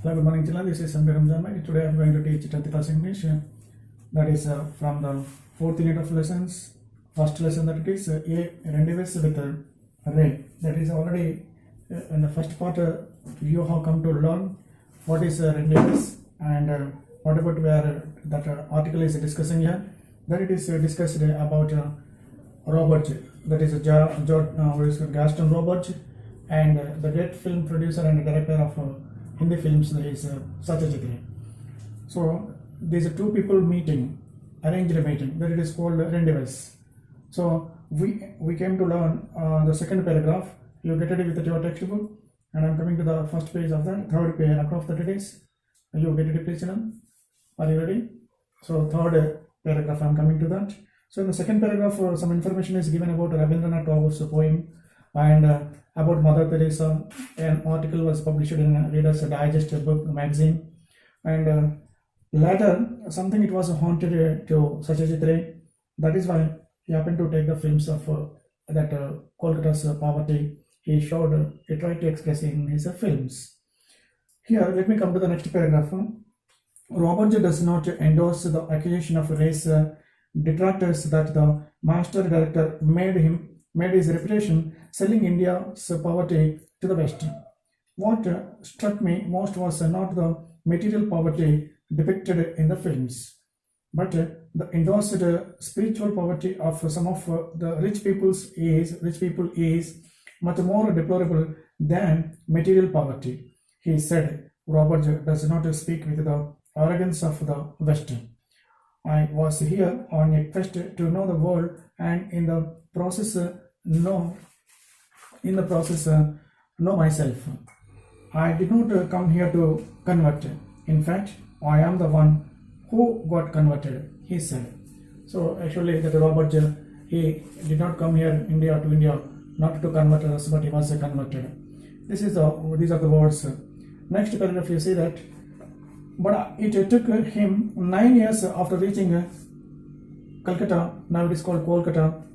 Hello, good morning, children. This is Samir Ramjan. Today I am going to teach 10th class English. That is from the 4th unit of lessons. First lesson, that it is A Rendezvous with Ray. That is already in the first part. You have come to learn what is Rendezvous and what about where that article is discussing here. That it is discussed about Robert. That is Gaston Robert, and the great film producer and director of Hindi films is Satyajit Ray. So these are two people meeting, arranged a meeting, that it is called Rendezvous. So we came to learn the second paragraph. You get ready with your textbook, and I'm coming to the first page of the third paragraph that it is. You get ready, please, children. Are you ready? So third paragraph, I'm coming to that. So in the second paragraph, some information is given about Rabindranath Tagore's poem and about Mother Teresa. An article was published in Reader's Digest book magazine, and later something it was haunted to Satyajit Ray. That is why he happened to take the films of that Kolkata's poverty. He tried to express in his films. Here, let me come to the next paragraph. Robert does not endorse the accusation of race detractors that the master director made his reputation selling India's poverty to the West. What struck me most was not the material poverty depicted in the films, but the endorsed spiritual poverty of some of the rich people is much more deplorable than material poverty. He said, Robert does not speak with the arrogance of the West. I was here on a quest to know the world, and in the process know myself. I did not come here to convert. In fact, I am the one who got converted, he said. So actually that Robert, he did not come here to India not to convert us, but he was converted. These are the words. Next paragraph, you see that. But it took him 9 years after reaching Calcutta, now it is called Kolkata,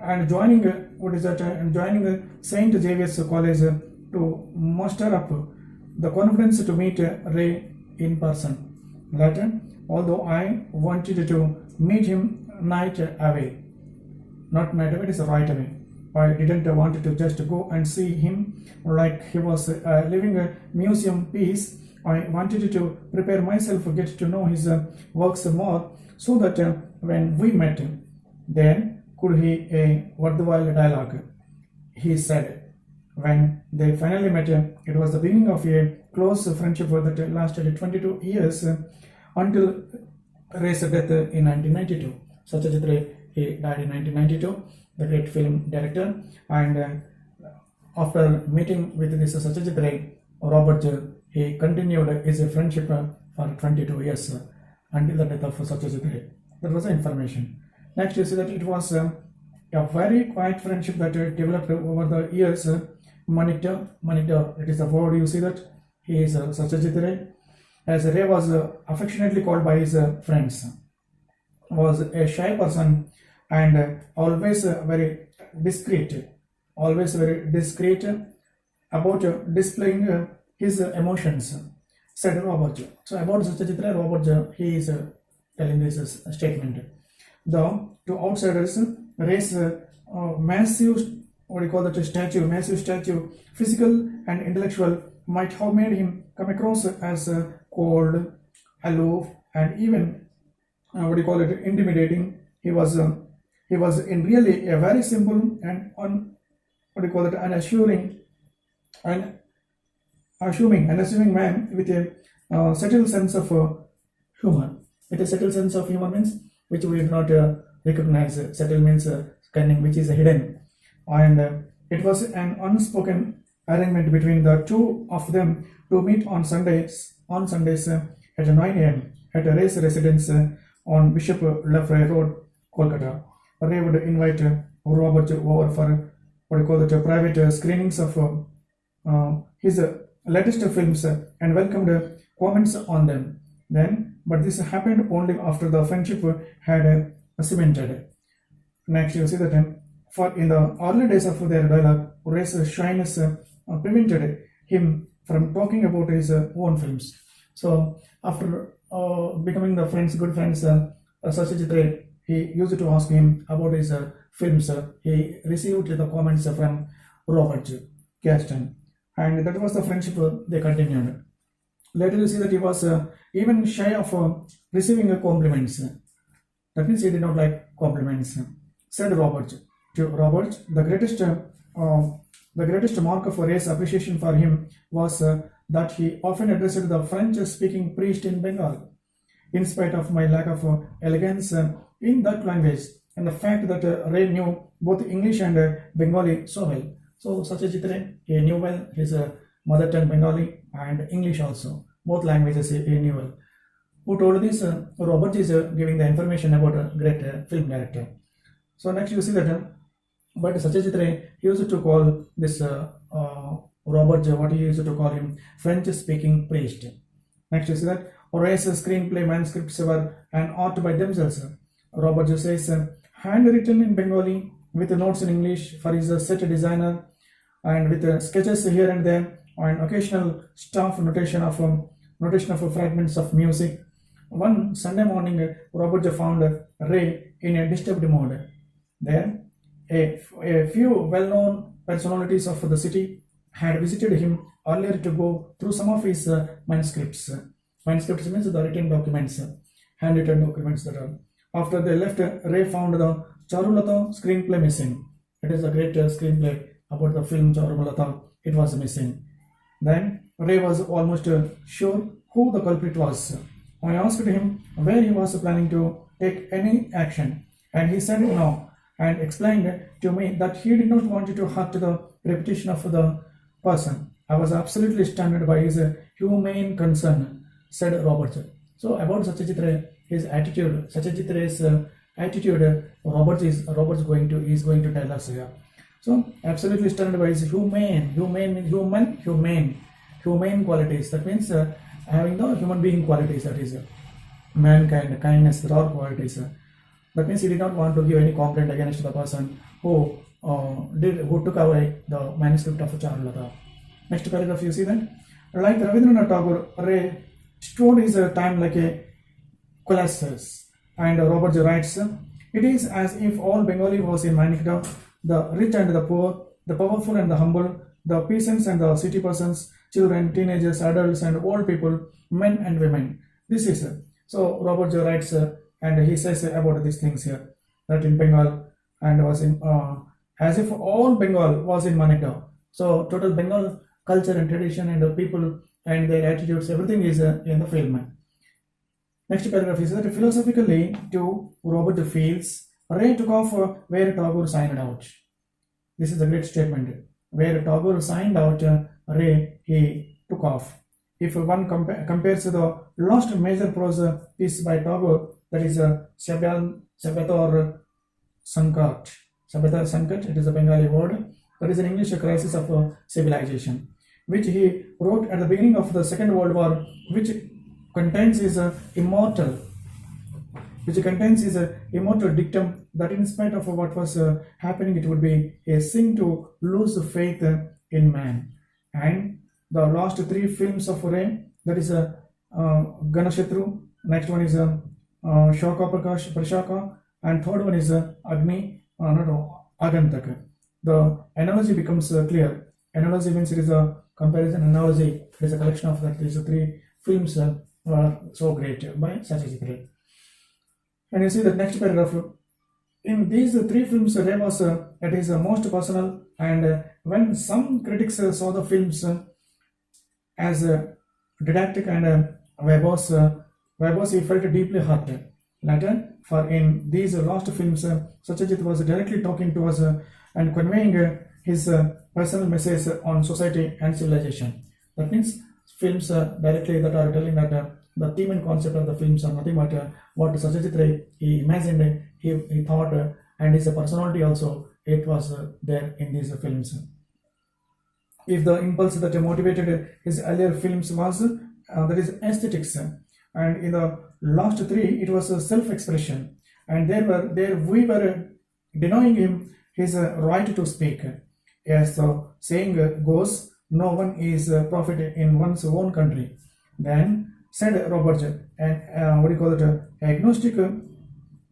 and joining St. Xavier's College to muster up the confidence to meet Ray in person. Later, although I wanted to meet him night away, not night away, it is right away. I didn't want to just go and see him like he was living a museum piece. I wanted to prepare myself to get to know his works more, so that when we met, then could he a worthwhile dialogue. He said, when they finally met, it was the beginning of a close friendship that lasted 22 years until Ray's death in 1992. Satyajit Ray, he died in 1992, the great film director, and after meeting with this Satyajit Ray, Robert, he continued his friendship for 22 years until the death of Satyajit Ray. That was the information. Next, you see that it was a very quiet friendship that developed over the years. Monitor, it is the word you see that. He is Satyajit Ray. As Ray was affectionately called by his friends, was a shy person and always very discreet about displaying his emotions, said Robert. So about Satyajit Ray, Robert, he is telling this statement. Though to outsiders, Ray's massive statue, physical and intellectual, might have made him come across as cold, aloof, and even intimidating. He was in really a very simple and unassuming man with a settled sense of humor. With a settled sense of humor means which we do not recognize. Settled means cunning, which is hidden, and it was an unspoken arrangement between the two of them to meet on Sundays at 9 a.m. at Ray's residence on Bishop Lefroy Road, Kolkata. Ray would invite Robert over for private screenings of his latest films and welcomed comments on them. But this happened only after the friendship had cemented. Next, you see that for in the early days of their dialogue, Ray's shyness prevented him from talking about his own films. So after becoming the friends, good friends, Satyajit Ray, he used to ask him about his films. He received the comments from Robert Gaston, and that was the friendship they continued. Later, you see that he was even shy of receiving compliments. That means he did not like compliments. Said Robert to Robert, the greatest mark of Ray's appreciation for him was that he often addressed the French-speaking priest in Bengal. In spite of my lack of elegance in that language and the fact that Ray knew both English and Bengali so well. So Satyajit Ray, he knew well his mother tongue Bengali and English also. Both languages he knew well. Who told this? Robert is giving the information about a great film director. So next you see that, but Satyajit Ray used to call this Robert, what he used to call him, French-speaking priest. Next you see that Ray's screenplay manuscripts were an art by themselves. Robert says, handwritten in Bengali with notes in English for his set designer and with sketches here and there and occasional staff notation of fragments of music. One Sunday morning, Robert found Ray in a disturbed mood. There, a few well-known personalities of the city had visited him earlier to go through some of his manuscripts. Manuscripts means the written documents, handwritten documents that are. After they left, Ray found the Charulata screenplay missing. It is a great screenplay about the film Charulata. It was missing. Then Ray was almost sure who the culprit was. I asked him where he was planning to take any action, and he said no, and explained to me that he did not want to hurt the reputation of the person. I was absolutely stunned by his humane concern, said Robert. So about Satyajit Ray, his attitude, Satyajit Ray's attitude, Robert's going to tell us here. So absolutely stunned by his humane qualities. That means having the human being qualities, that is mankind, kindness, there are qualities. That means he did not want to give any complaint against the person who took away the manuscript of Charulata. Next paragraph, you see that, like Rabindranath Tagore, Ray stored his time like a colossus. And Robert writes, it is as if all Bengali was in Manikda, the rich and the poor, the powerful and the humble, the peasants and the city persons, children, teenagers, adults and old people, men and women. This is so Robert writes and he says about these things here, that in Bengal and was in as if all Bengal was in Manikda. So total Bengal culture and tradition and the people and their attitudes, everything is in the film. Next paragraph is that philosophically to Robert feels, Ray took off where Tagore signed out. This is a great statement. Where Tagore signed out, Ray, he took off. If one compares the last major prose piece by Tagore, that is Sabyatar Sankat. Sabyatar Sankat, it is a Bengali word. That is an English crisis of civilization, which he wrote at the beginning of the Second World War, which contains his immortal dictum that in spite of what was happening, it would be a sin to lose faith in man. And the last three films of Ray, that is Ganashatru, next one is Shoka Prashaka, and third one is Agantaka. The analogy becomes clear. Analogy means it is a comparison analogy. It is a collection of that. These three films were so great by Satyajit Ray. And you see the next paragraph. In these three films, Ray was at his most personal, and when some critics saw the films as didactic and verbose, he felt deeply hurt. Later, for in these last films, Satyajit was directly talking to us and conveying his personal message on society and civilization. That means films directly that are telling that the theme and concept of the films are nothing but what Satyajit Ray he imagined, he thought, and his personality also, it was there in these films. If the impulse that motivated his earlier films was that is aesthetics, and in the last three it was self-expression, and we were denying him his right to speak. As the saying goes, no one is a prophet in one's own country. Then said Robert, and what do you call it, agnostic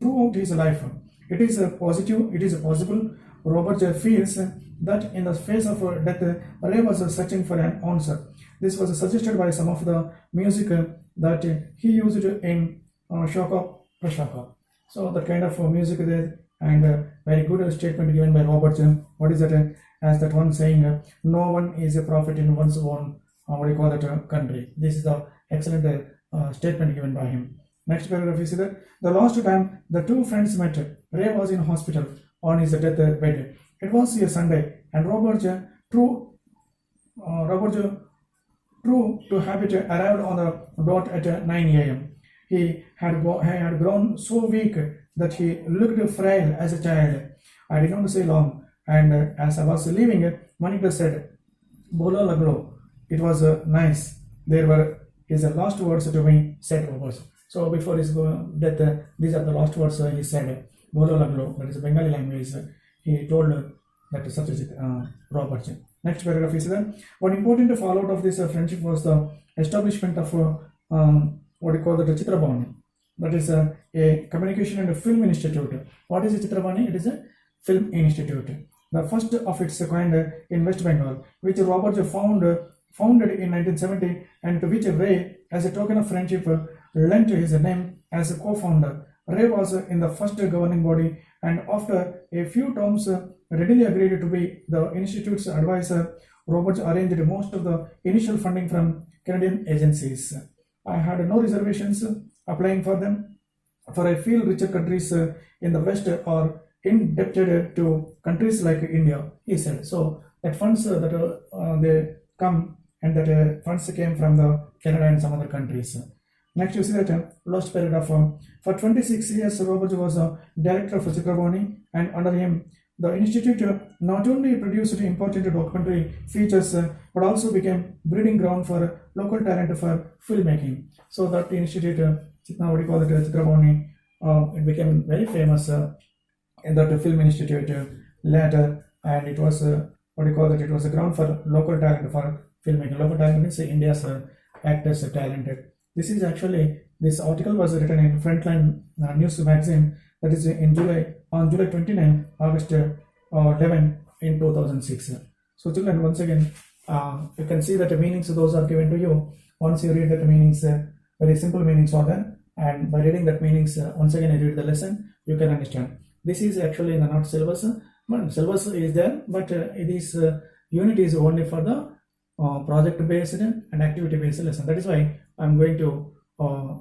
throughout his life. It is a positive, it is a possible. Robert feels that in the face of death, Ray was searching for an answer. This was suggested by some of the music that he used in Shaka Prashaka. So that kind of music there, and very good statement given by Robert. What is that? As that one saying, no one is a prophet in one's own, what do you call that, country. This is the excellent statement given by him. Next paragraph is that the last time the two friends met, Ray was in hospital on his deathbed. It was a Sunday, and Robert, true to habit, arrived on the dot at 9 a.m. He had grown so weak that he looked frail as a child. I did not stay long, and as I was leaving, Monica said, "Bolo laglo." It was nice. There were his last words to me, said Robert. So before his death, these are the last words he said. Bolo laglo, that is a Bengali language. He told that such as Robert. Next paragraph is that one important fallout of this friendship was the establishment of what we call the Chitrabhani. That is a communication and a film institute. What is a Chitrabhani? It is a film institute. The first of its kind in West Bengal, which Robert founded in 1970, and to which Ray, as a token of friendship, lent his name as a co-founder. Ray was in the first governing body, and after a few terms readily agreed to be the institute's advisor. Roberts arranged most of the initial funding from Canadian agencies. I had no reservations applying for them, for I feel richer countries in the West are indebted to countries like India, he said. So that funds that they come, and that funds came from the Canada and some other countries. Next, you see that last paragraph. For 26 years, Robert was a director of Chitrabhani, and under him, the institute not only produced important documentary features, but also became breeding ground for local talent for filmmaking. So that institute, now what do you call it, Chitrabhani, it became very famous in that film institute later, and it was what do you call it? It was a ground for local talent for filmmaking. Local talent means India's actors talented. This is actually, this article was written in Frontline News magazine, that is on July 29, August 11 in 2006. So children, once again, you can see that the meanings those are given to you. Once you read that meanings, very simple meanings are there, and by reading that meanings, once again you read the lesson, you can understand. This is actually in the not syllabus. Syllabus is there, but this unit is only for the project based and activity based lesson. That is why I am going to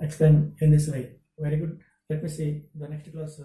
explain in this way. Very good. Let me see the next class.